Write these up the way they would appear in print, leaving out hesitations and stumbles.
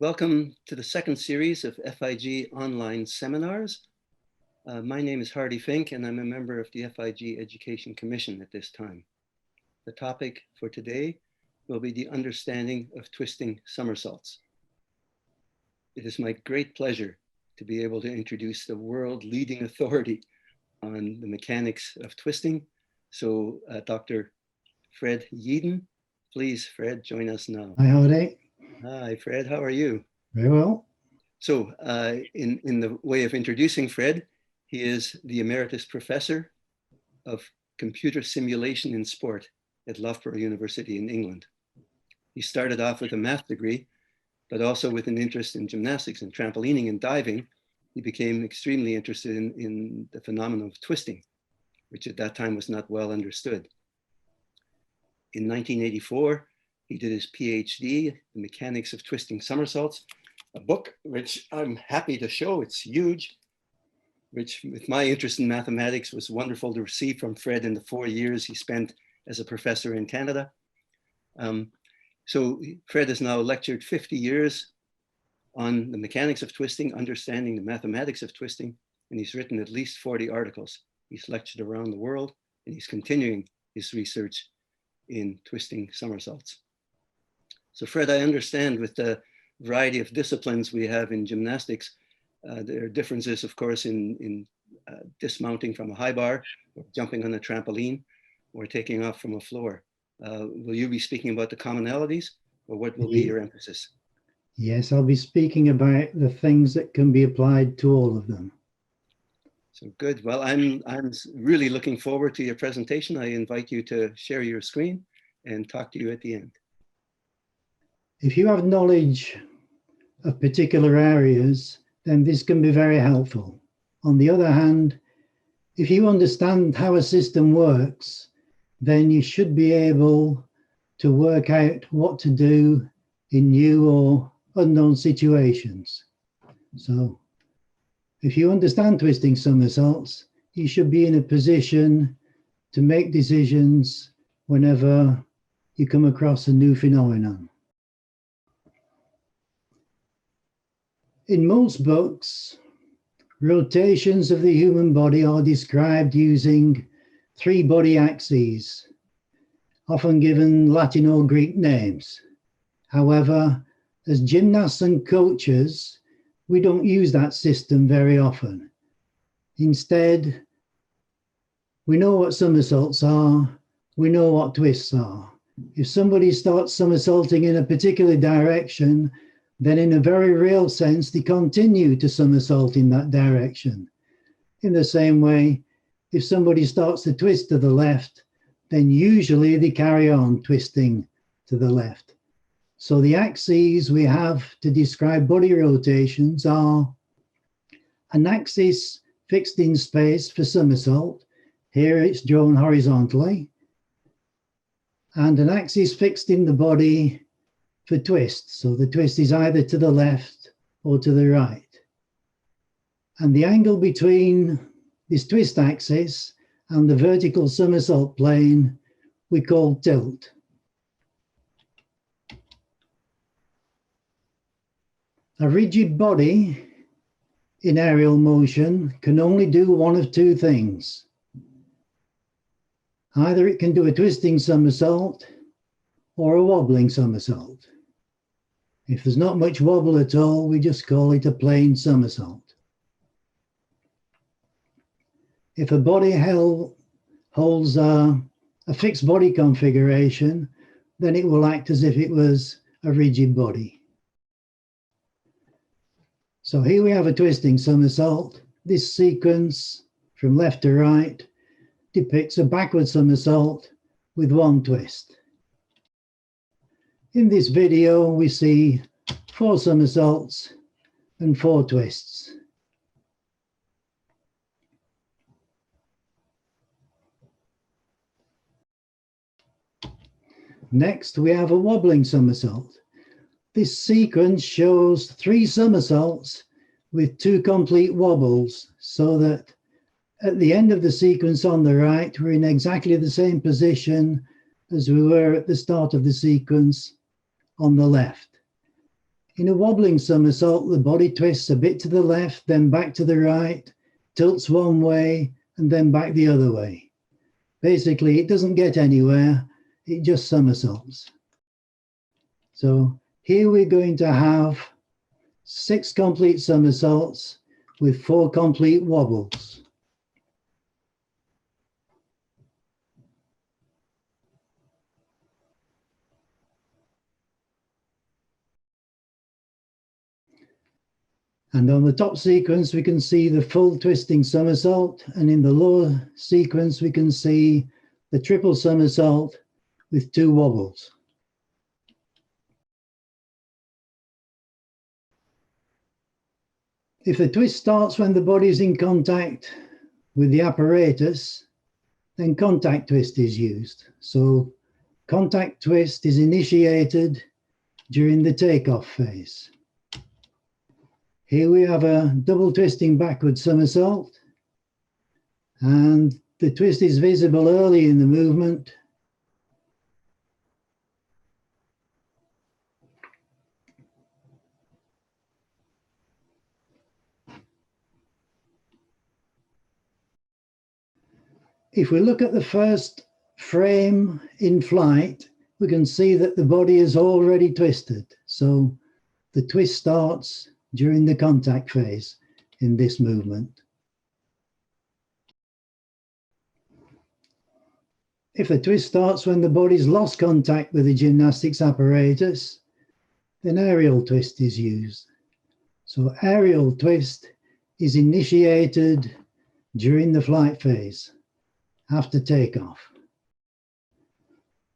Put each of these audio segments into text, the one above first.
Welcome to the second series of FIG online seminars. My name is Hardy Fink and I'm a member of the FIG Education Commission at this time. The topic for today will be the understanding of twisting somersaults. It is my great pleasure to be able to introduce the world leading authority on the mechanics of twisting. So Dr. Fred Yeadon, please, Fred, join us now. Hi, Hardy. Hi, Fred. How are you? Very well. So in the way of introducing Fred, he is the Emeritus Professor of Computer Simulation in Sport at Loughborough University in England. He started off with a math degree, but also with an interest in gymnastics and trampolining and diving. He became extremely interested in the phenomenon of twisting, which at that time was not well understood. In 1984, he did his PhD, The Mechanics of Twisting Somersaults, a book which I'm happy to show. It's huge, which with my interest in mathematics was wonderful to receive from Fred in the 4 years he spent as a professor in Canada. So Fred has now lectured 50 years on the mechanics of twisting, understanding the mathematics of twisting, and he's written at least 40 articles. He's lectured around the world, and he's continuing his research in twisting somersaults. So Fred, I understand with the variety of disciplines we have in gymnastics, there are differences, of course, in dismounting from a high bar, or jumping on a trampoline, or taking off from a floor. Will you be speaking about the commonalities, or what will be your emphasis? Yes, I'll be speaking about the things that can be applied to all of them. So good. Well, I'm really looking forward to your presentation. I invite you to share your screen and talk to you at the end. If you have knowledge of particular areas, then this can be very helpful. On the other hand, if you understand how a system works, then you should be able to work out what to do in new or unknown situations. So if you understand twisting somersaults, you should be in a position to make decisions whenever you come across a new phenomenon. In most books, rotations of the human body are described using 3 body axes, often given Latin or Greek names. However, as gymnasts and coaches, we don't use that system very often. Instead, we know what somersaults are, we know what twists are. If somebody starts somersaulting in a particular direction, then in a very real sense, they continue to somersault in that direction. In the same way, if somebody starts to twist to the left, then usually they carry on twisting to the left. So the axes we have to describe body rotations are an axis fixed in space for somersault. Here it's drawn horizontally. And an axis fixed in the body for twist. So the twist is either to the left or to the right. And the angle between this twist axis and the vertical somersault plane we call tilt. A rigid body in aerial motion can only do one of 2 things. Either it can do a twisting somersault or a wobbling somersault. If there's not much wobble at all, we just call it a plain somersault. If a body holds a fixed body configuration, then it will act as if it was a rigid body. So here we have a twisting somersault. This sequence from left to right depicts a backward somersault with 1 twist. In this video, we see 4 somersaults and 4 twists. Next, we have a wobbling somersault. This sequence shows 3 somersaults with 2 complete wobbles, so that at the end of the sequence on the right, we're in exactly the same position as we were at the start of the sequence on the left. In a wobbling somersault, the body twists a bit to the left, then back to the right, tilts one way, and then back the other way. Basically, it doesn't get anywhere, it just somersaults. So here we're going to have 6 complete somersaults with 4 complete wobbles. And on the top sequence, we can see the full twisting somersault. And in the lower sequence, we can see the triple somersault with 2 wobbles. If the twist starts when the body is in contact with the apparatus, then contact twist is used. So contact twist is initiated during the takeoff phase. Here we have a double twisting backward somersault, and the twist is visible early in the movement. If we look at the first frame in flight, we can see that the body is already twisted. So the twist starts during the contact phase in this movement. If the twist starts when the body's lost contact with the gymnastics apparatus, then aerial twist is used. So aerial twist is initiated during the flight phase, after takeoff.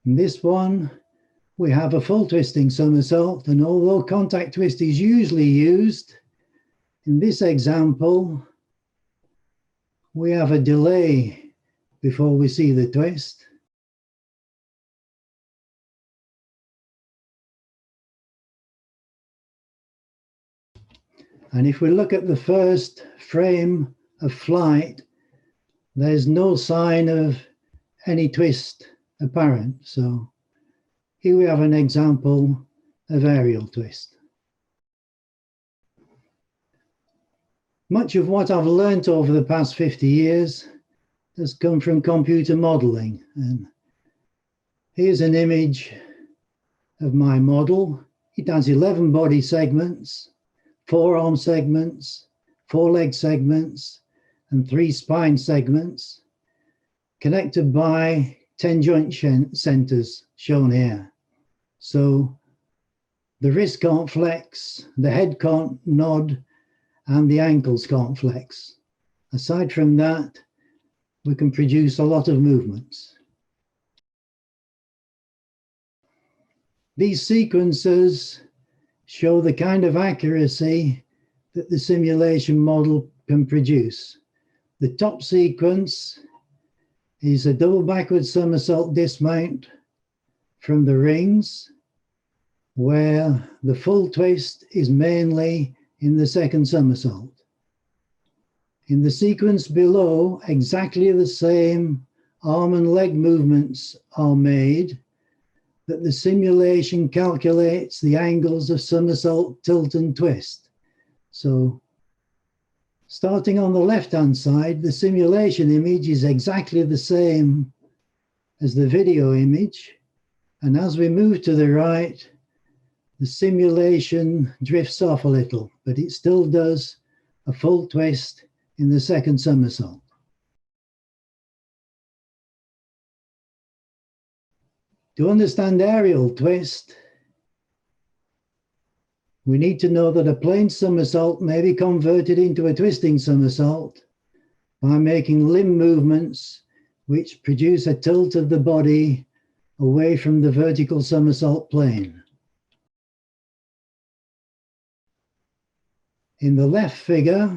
In this one, we have a full twisting somersault, and although contact twist is usually used, in this example, we have a delay before we see the twist. And if we look at the first frame of flight, there's no sign of any twist apparent. So here we have an example of aerial twist. Much of what I've learnt over the past 50 years has come from computer modelling. And here's an image of my model. It has 11 body segments, 4 arm segments, 4 leg segments, and 3 spine segments, connected by 10 joint centers shown here. So the wrist can't flex, the head can't nod, and the ankles can't flex. Aside from that, we can produce a lot of movements. These sequences show the kind of accuracy that the simulation model can produce. The top sequence is a double backward somersault dismount from the rings, where the full twist is mainly in the second somersault. In the sequence below, exactly the same arm and leg movements are made, but the simulation calculates the angles of somersault, tilt, and twist. So starting on the left-hand side, the simulation image is exactly the same as the video image. And as we move to the right, the simulation drifts off a little, but it still does a full twist in the second somersault. To understand aerial twist, we need to know that a plain somersault may be converted into a twisting somersault by making limb movements which produce a tilt of the body away from the vertical somersault plane. In the left figure,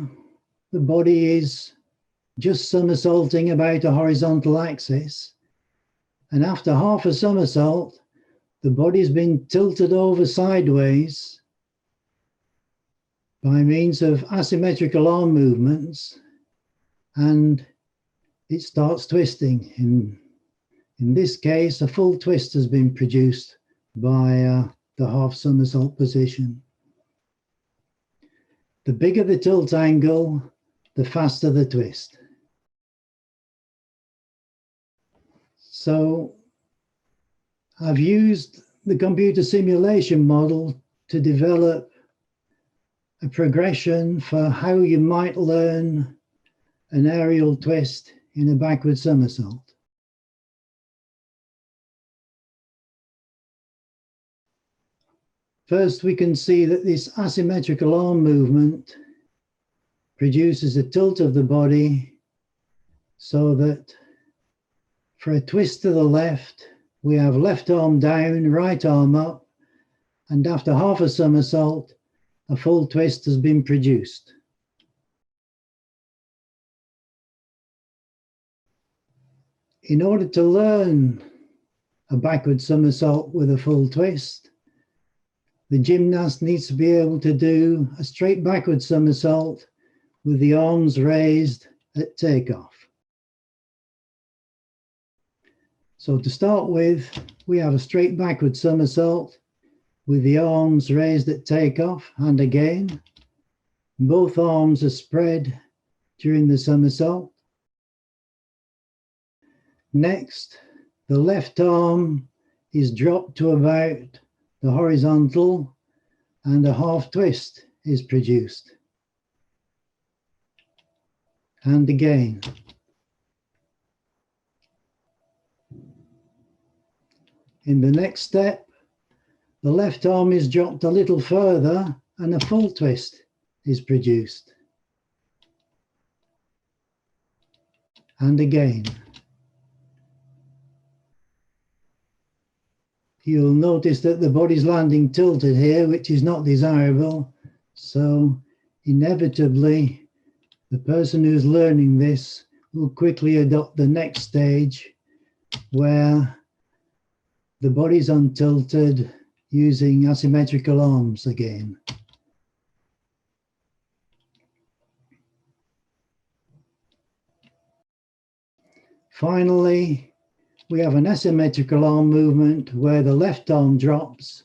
the body is just somersaulting about a horizontal axis, and after half a somersault, the body's been tilted over sideways by means of asymmetrical arm movements, and it starts twisting. In this case, a full twist has been produced by the half somersault position. The bigger the tilt angle, the faster the twist. So I've used the computer simulation model to develop a progression for how you might learn an aerial twist in a backward somersault. First, we can see that this asymmetrical arm movement produces a tilt of the body so that for a twist to the left, we have left arm down, right arm up, and after half a somersault, a full twist has been produced. In order to learn a backward somersault with a full twist, the gymnast needs to be able to do a straight backward somersault with the arms raised at takeoff. So to start with, we have a straight backward somersault with the arms raised at takeoff, and again, both arms are spread during the somersault. Next, the left arm is dropped to about the horizontal and a half twist is produced. And again. In the next step, the left arm is dropped a little further and a full twist is produced. And again. You'll notice that the body's landing tilted here, which is not desirable. So inevitably, the person who's learning this will quickly adopt the next stage where the body's untilted using asymmetrical arms again. Finally, we have an asymmetrical arm movement where the left arm drops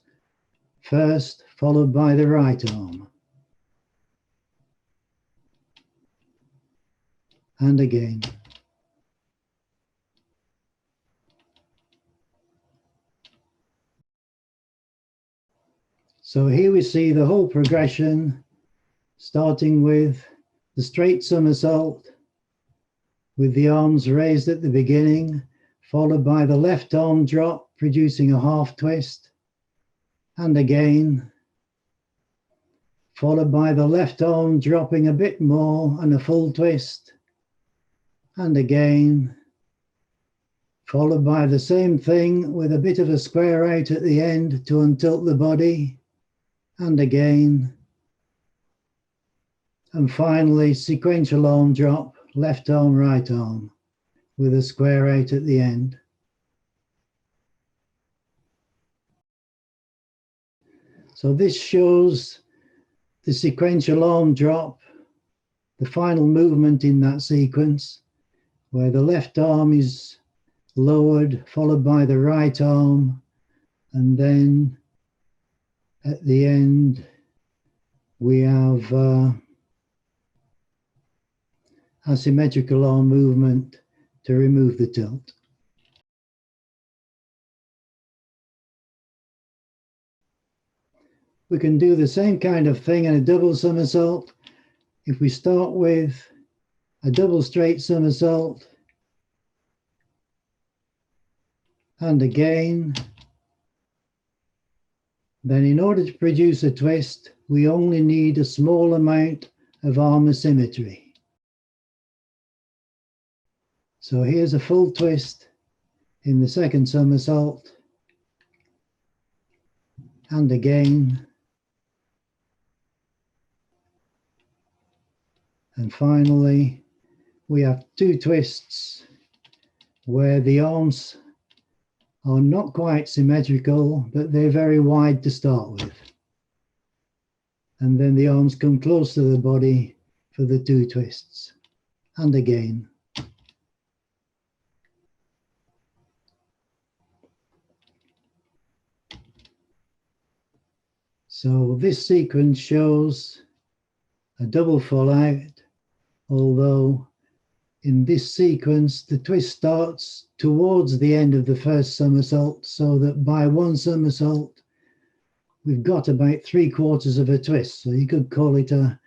first, followed by the right arm. And again. So here we see the whole progression, starting with the straight somersault with the arms raised at the beginning, followed by the left arm drop, producing a half twist, and again, followed by the left arm dropping a bit more and a full twist, and again, followed by the same thing with a bit of a square out at the end to untilt the body, and again, and finally sequential arm drop, left arm, right arm, with a square out at the end. So this shows the sequential arm drop, the final movement in that sequence, where the left arm is lowered, followed by the right arm, and then at the end we have asymmetrical arm movement to remove the tilt. We can do the same kind of thing in a double somersault. If we start with a double straight somersault, and again, then in order to produce a twist, we only need a small amount of arm asymmetry. So here's a full twist in the second somersault, and again, and finally we have two twists where the arms are not quite symmetrical, but they're very wide to start with. And then the arms come close to the body for the two twists, and again. So this sequence shows a double full out, although in this sequence the twist starts towards the end of the first somersault, so that by one somersault we've got about 3/4 of a twist. So you could call it a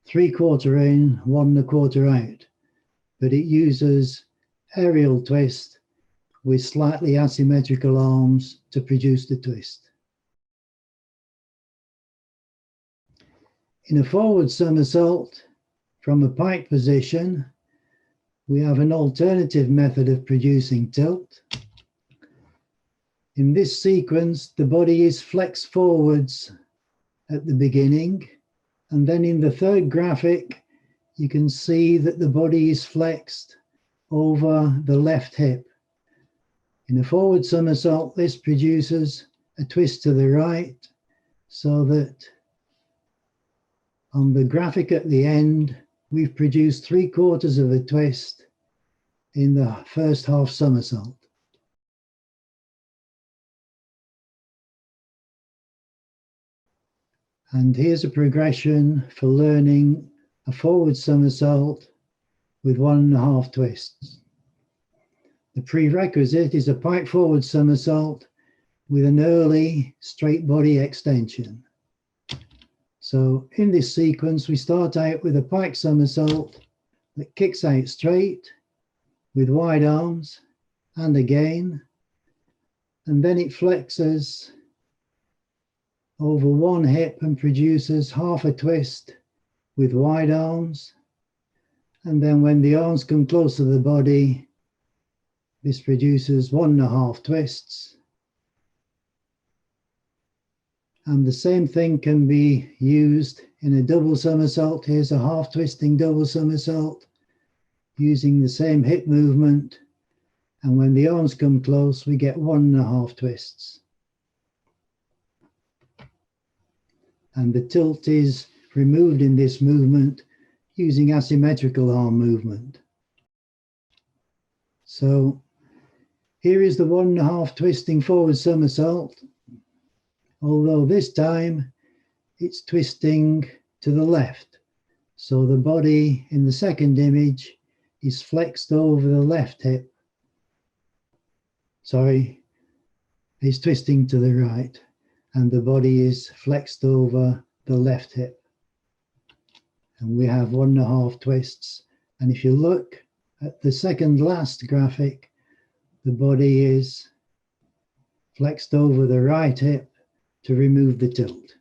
3/4 in, 1 1/4 out, but it uses aerial twist with slightly asymmetrical arms to produce the twist. In a forward somersault from a pike position, we have an alternative method of producing tilt. In this sequence, the body is flexed forwards at the beginning, and then in the third graphic, you can see that the body is flexed over the left hip. In a forward somersault, this produces a twist to the right, so that on the graphic at the end, we've produced 3/4 of a twist in the first half somersault. And here's a progression for learning a forward somersault with 1 1/2 twists. The prerequisite is a pike forward somersault with an early straight body extension. So in this sequence, we start out with a pike somersault that kicks out straight with wide arms, and again, and then it flexes over one hip and produces half a twist with wide arms. And then when the arms come close to the body, this produces 1 1/2 twists. And the same thing can be used in a double somersault. Here's a half twisting double somersault using the same hip movement. And when the arms come close, we get 1 1/2 twists. And the tilt is removed in this movement using asymmetrical arm movement. So here is the 1 1/2 twisting forward somersault, although this time it's twisting to the left. So the body in the second image is flexed over the left hip. Sorry, it's twisting to the right, and the body is flexed over the left hip. And we have 1 1/2 twists. And if you look at the second last graphic, the body is flexed over the right hip to remove the tilt.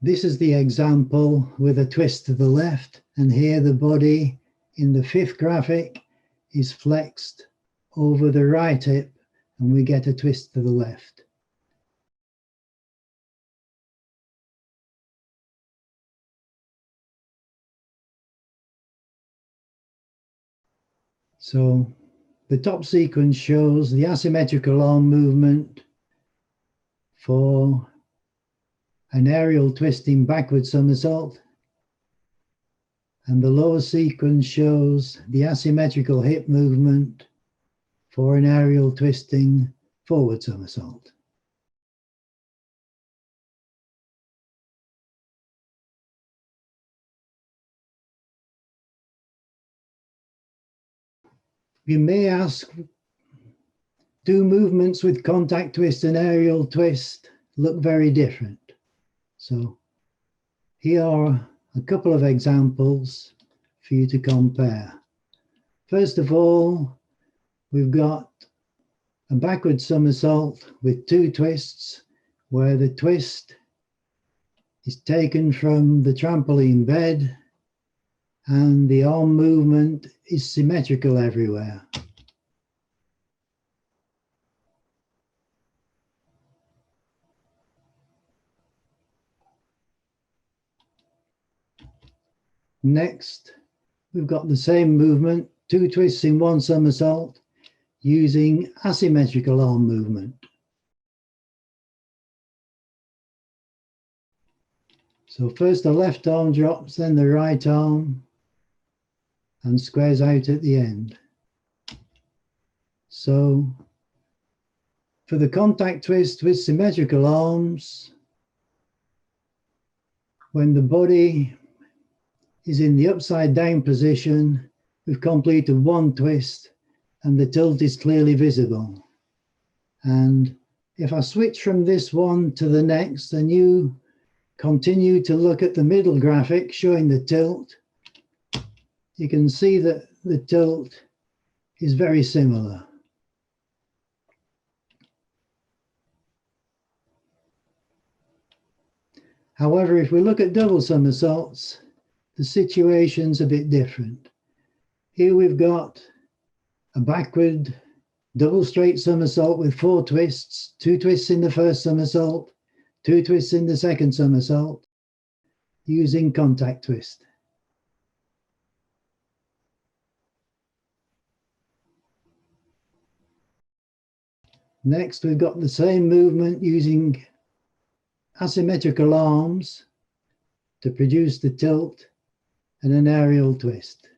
This is the example with a twist to the left, and here the body in the fifth graphic is flexed over the right hip, and we get a twist to the left. So the top sequence shows the asymmetrical arm movement for an aerial twisting backward somersault, and the lower sequence shows the asymmetrical hip movement for an aerial twisting forward somersault. You may ask, do movements with contact twist and aerial twist look very different? So here are a couple of examples for you to compare. First of all, we've got a backward somersault with 2 twists, where the twist is taken from the trampoline bed and the arm movement is symmetrical everywhere. Next, we've got the same movement, 2 twists in 1 somersault, using asymmetrical arm movement. So first the left arm drops, then the right arm, and squares out at the end. So for the contact twist with symmetrical arms, When the body is in the upside down position, we've completed one twist and the tilt is clearly visible. And if I switch from this one to the next and you continue to look at the middle graphic showing the tilt, you can see that the tilt is very similar. However, if we look at double somersaults, the situation's a bit different. Here we've got a backward double straight somersault with 4 twists, 2 twists in the first somersault, 2 twists in the second somersault, using contact twist. Next, we've got the same movement using asymmetrical arms to produce the tilt and an aerial twist.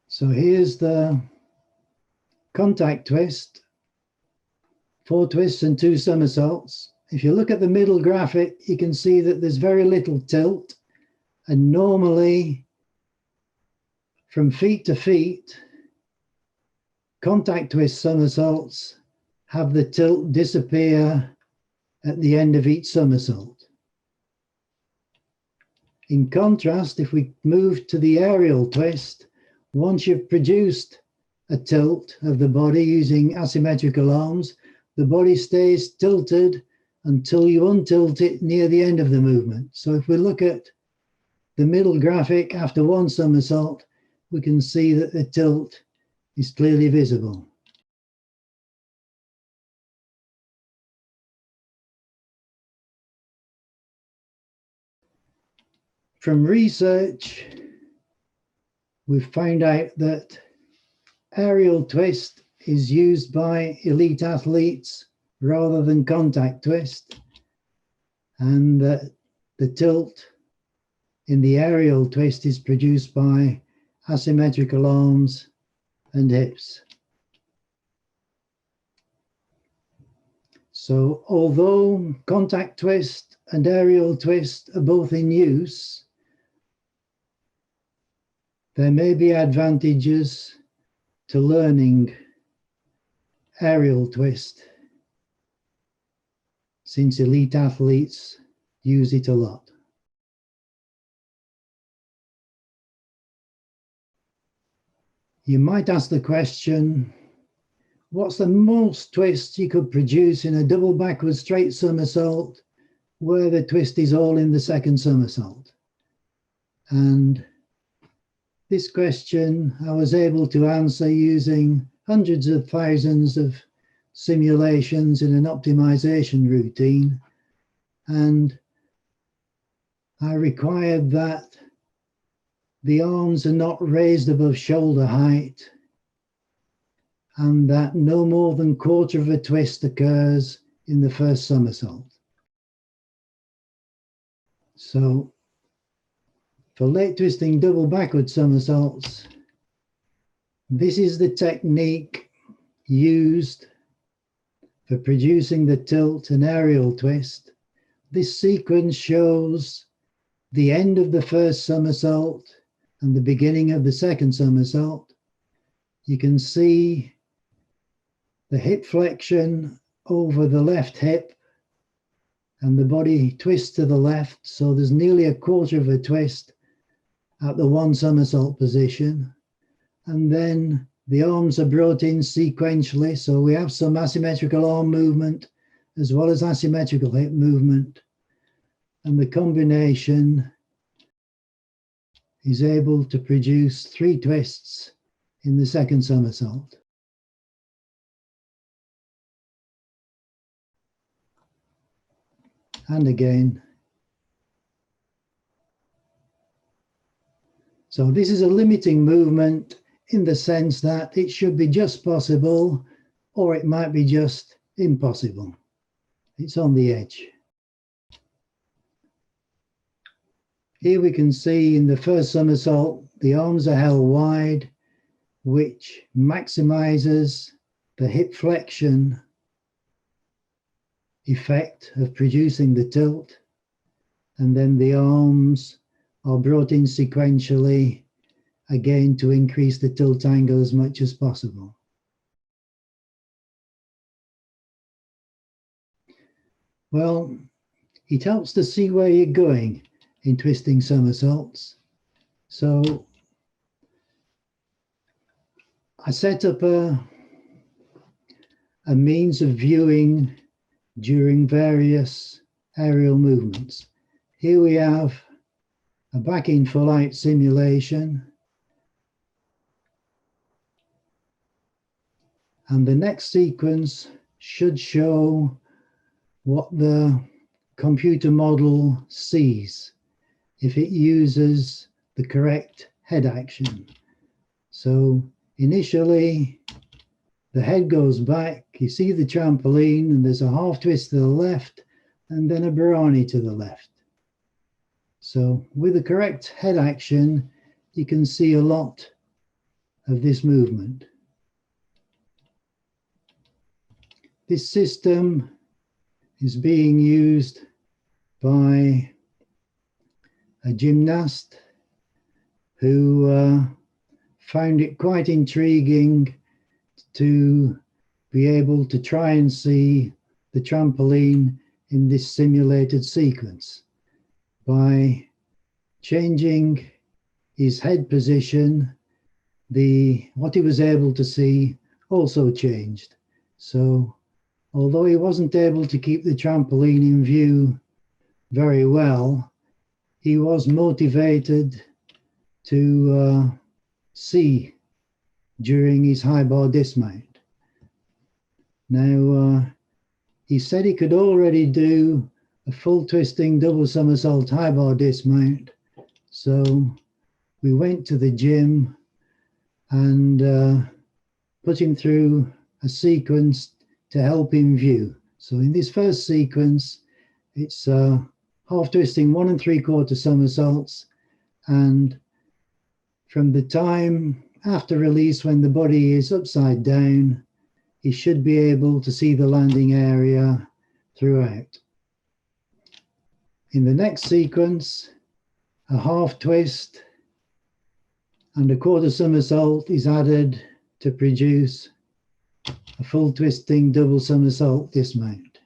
So here's the contact twist, 4 twists and 2 somersaults. If you look at the middle graphic, you can see that there's very little tilt, and normally from feet to feet, contact twist somersaults have the tilt disappear at the end of each somersault. In contrast, if we move to the aerial twist, once you've produced a tilt of the body using asymmetrical arms, the body stays tilted until you untilt it near the end of the movement. So if we look at the middle graphic after one somersault, we can see that the tilt is clearly visible. From research, we've found out that aerial twist is used by elite athletes rather than contact twist, and that the tilt in the aerial twist is produced by asymmetrical arms and hips. So although contact twist and aerial twist are both in use, there may be advantages to learning aerial twist, since elite athletes use it a lot. You might ask the question, what's the most twists you could produce in a double backward straight somersault where the twist is all in the second somersault? And this question I was able to answer using hundreds of thousands of simulations in an optimization routine, and I required that the arms are not raised above shoulder height and that no more than quarter of a twist occurs in the first somersault. So for late twisting double backward somersaults, this is the technique used for producing the tilt and aerial twist. This sequence shows the end of the first somersault and the beginning of the second somersault. You can see the hip flexion over the left hip and the body twists to the left, so there's nearly a quarter of a twist at the one somersault position. And then the arms are brought in sequentially, so we have some asymmetrical arm movement as well as asymmetrical hip movement, and the combination is able to produce 3 twists in the second somersault. And again. So this is a limiting movement in the sense that it should be just possible, or it might be just impossible. It's on the edge. Here we can see in the first somersault, the arms are held wide, which maximizes the hip flexion effect of producing the tilt, and then the arms are brought in sequentially again to increase the tilt angle as much as possible. Well, it helps to see where you're going in twisting somersaults. So I set up a means of viewing during various aerial movements. Here we have a back in full out simulation. And the next sequence should show what the computer model sees if it uses the correct head action. So initially, the head goes back, you see the trampoline, and there's a half twist to the left, and then a Barani to the left. So with the correct head action, you can see a lot of this movement. This system is being used by a gymnast who found it quite intriguing to be able to try and see the trampoline in this simulated sequence. By changing his head position, what he was able to see also changed. So although he wasn't able to keep the trampoline in view very well, he was motivated to see during his high bar dismount. Now, he said he could already do a full twisting double somersault high bar dismount. So we went to the gym and put him through a sequence to help him view. So in this first sequence, it's half twisting 1 3/4 somersaults, and from the time after release when the body is upside down, he should be able to see the landing area throughout. In the next sequence, a half twist and a 1/4 somersault is added to produce a full twisting double somersault dismount.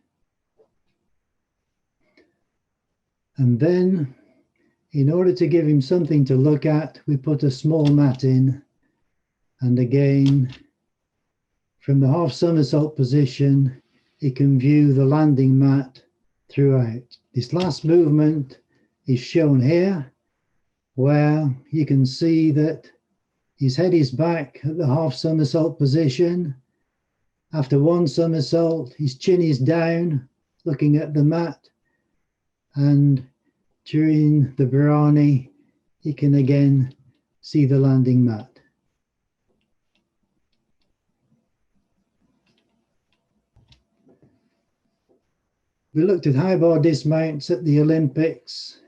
And then, in order to give him something to look at, we put a small mat in, and again, from the half somersault position, he can view the landing mat throughout. This last movement is shown here, where you can see that his head is back at the half somersault position. After 1 somersault, his chin is down, looking at the mat, and during the Barani, he can again see the landing mat. We looked at high bar dismounts at the Olympics,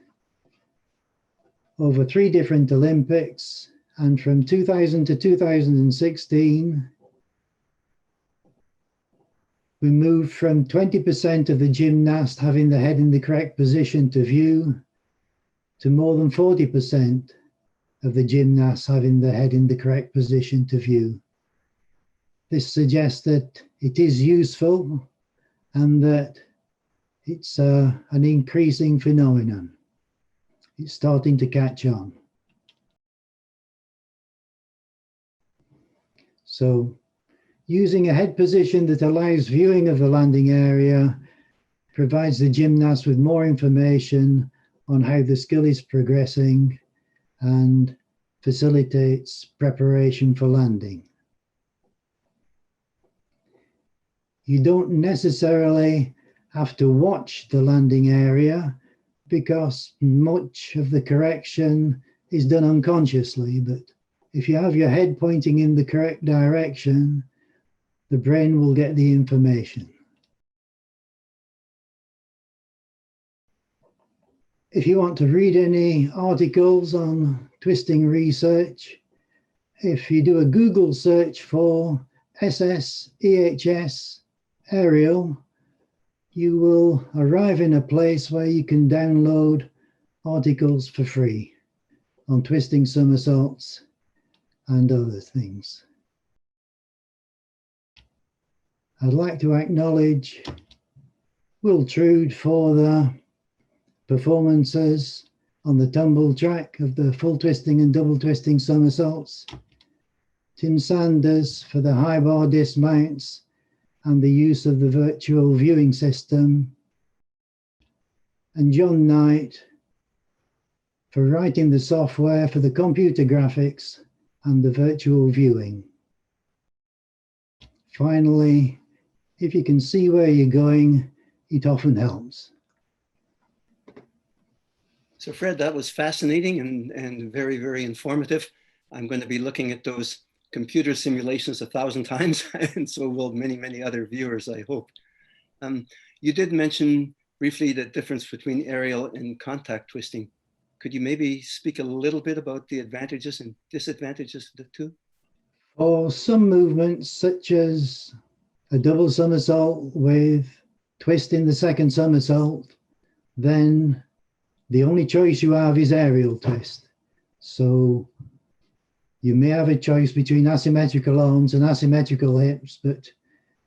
over 3 different Olympics, and from 2000 to 2016, we moved from 20% of the gymnast having the head in the correct position to view to more than 40% of the gymnasts having the head in the correct position to view. This suggests that it is useful and that it's an increasing phenomenon. It's starting to catch on. So, using a head position that allows viewing of the landing area provides the gymnast with more information on how the skill is progressing and facilitates preparation for landing. You don't necessarily have to watch the landing area because much of the correction is done unconsciously, but if you have your head pointing in the correct direction, the brain will get the information. If you want to read any articles on twisting research, if you do a Google search for SSEHS aerial, you will arrive in a place where you can download articles for free on twisting somersaults and other things. I'd like to acknowledge Will Trude for the performances on the tumble track of the full twisting and double twisting somersaults, Tim Sanders for the high bar dismounts and the use of the virtual viewing system, and John Knight for writing the software for the computer graphics and the virtual viewing. Finally, if you can see where you're going, it often helps. So Fred, that was fascinating and very, very informative. I'm going to be looking at those computer simulations 1,000 times, and so will many, many other viewers, I hope. You did mention briefly the difference between aerial and contact twisting. Could you maybe speak a little bit about the advantages and disadvantages of the two? For some movements, such as a double somersault with twist in the second somersault, then the only choice you have is aerial twist. So you may have a choice between asymmetrical arms and asymmetrical hips, but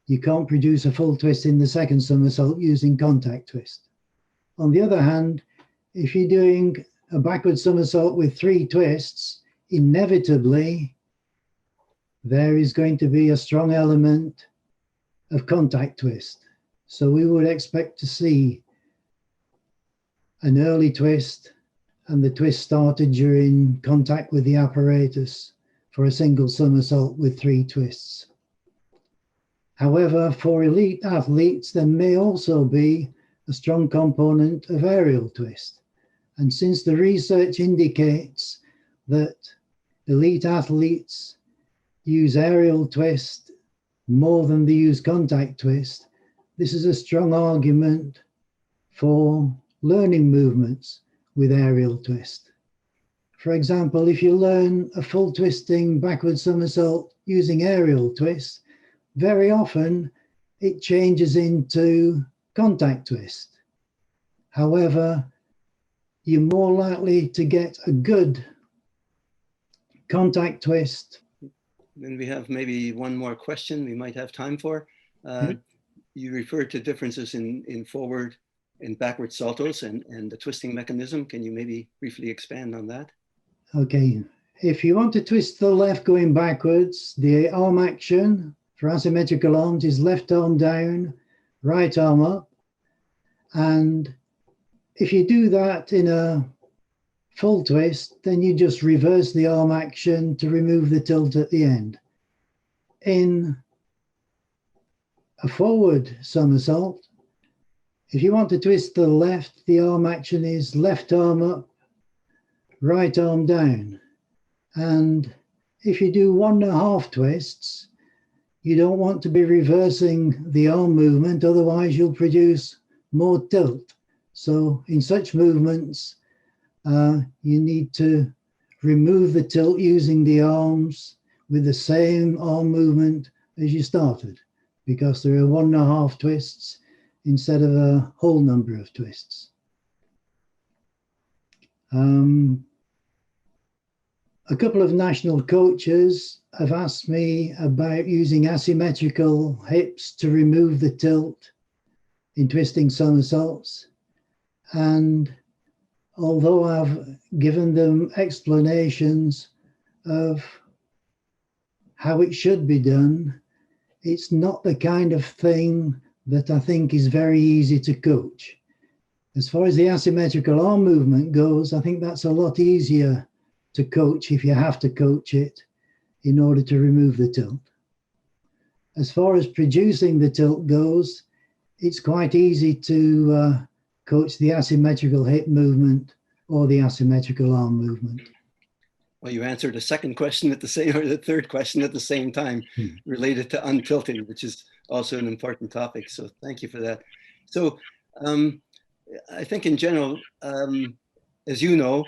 you can't produce a full twist in the second somersault using contact twist. On the other hand, if you're doing a backward somersault with 3 twists, inevitably there is going to be a strong element of contact twist. So we would expect to see an early twist and the twist started during contact with the apparatus for a single somersault with 3 twists. However, for elite athletes, there may also be a strong component of aerial twist. And since the research indicates that elite athletes use aerial twist more than they use contact twist, this is a strong argument for learning movements with aerial twist. For example, if you learn a full twisting backward somersault using aerial twist, very often it changes into contact twist. However, you're more likely to get a good contact twist. Then we have maybe one more question we might have time for. You referred to differences in forward and backward saltos and the twisting mechanism. Can you maybe briefly expand on that? Okay, if you want to twist the left going backwards, the arm action for asymmetrical arms is left arm down, right arm up. And if you do that in a full twist, then you just reverse the arm action to remove the tilt at the end. In a forward somersault, if you want to twist the left, the arm action is left arm up, right arm down. And if you do 1.5 twists, you don't want to be reversing the arm movement, otherwise you'll produce more tilt. So in such movements, you need to remove the tilt using the arms with the same arm movement as you started, because there are 1.5 twists instead of a whole number of twists. A couple of national coaches have asked me about using asymmetrical hips to remove the tilt in twisting somersaults. And although I've given them explanations of how it should be done, it's not the kind of thing that I think is very easy to coach. As far as the asymmetrical arm movement goes, I think that's a lot easier to coach if you have to coach it in order to remove the tilt. As far as producing the tilt goes, it's quite easy to coach the asymmetrical hip movement or the asymmetrical arm movement. Well, you answered a second question at the same, or the third question at the same time, related to untilting, which is also an important topic. So thank you for that. So I think in general, as you know,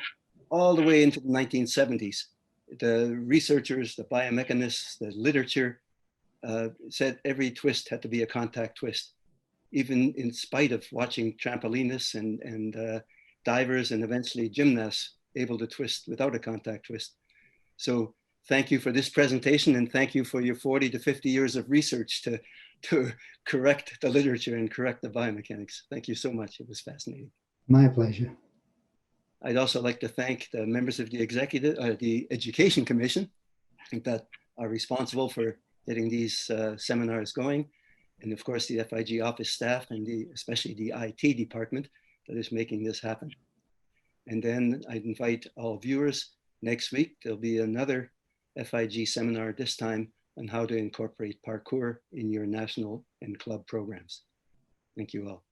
all the way into the 1970s, the researchers, the biomechanists, the literature said every twist had to be a contact twist, even in spite of watching trampolinists and divers and eventually gymnasts able to twist without a contact twist. So thank you for this presentation, and thank you for your 40 to 50 years of research to correct the literature and correct the biomechanics. Thank you so much. It was fascinating. My pleasure. I'd also like to thank the members of the Education Commission that are responsible for getting these seminars going. And of course, the FIG office staff and especially the IT department that is making this happen. And then I'd invite all viewers next week. There'll be another FIG seminar, this time on how to incorporate parkour in your national and club programs. Thank you all.